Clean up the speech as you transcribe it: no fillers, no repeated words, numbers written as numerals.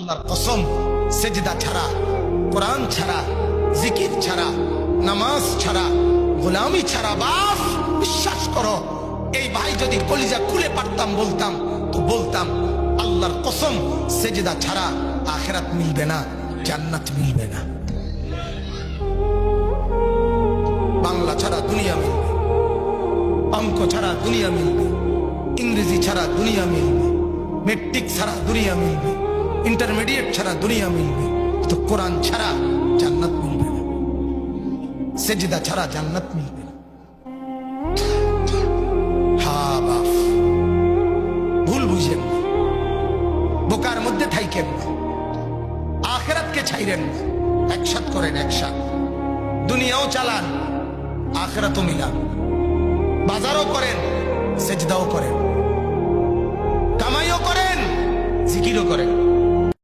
আল্লাহর কসম, সেজদা ছাড়া, কোরআন ছাড়া, জিকির ছাড়া, নামাজ ছাড়া, গোলামি ছাড়া, বাস বিশ্বাস করো, এই ভাই যদি কলিজা খুলে পারতাম বলতাম তো বলতাম আল্লাহর কসম, সেজদা ছাড়া আখিরাত মিলবে না, জান্নাত মিলবে না। বাংলা ছাড়া দুনিয়া মিলবে, অঙ্ক ছাড়া দুনিয়া মিলবে, ইংরেজি ছাড়া দুনিয়া মিলবে, মেট্রিক ছাড়া দুনিয়া মিলবে, ইন্টারমিডিয়েট ছাড়া দুনিয়া মিলবে, তো কোরআন ছাড়া জান্নাত মিলবে না, সেজদা ছাড়া জান্নাত মিলবে না। হা বাপ, ভুল বুঝেন না, বোকার মধ্যে থাইকেন না, আখিরাতকে ছাইরেন না, একসাথ করেন, একসাথ দুনিয়াও চালান, আখিরাতও মিলান, বাজারও করেন, সেজদাও করেন, কামাইও করেন, জিকিরও করেন।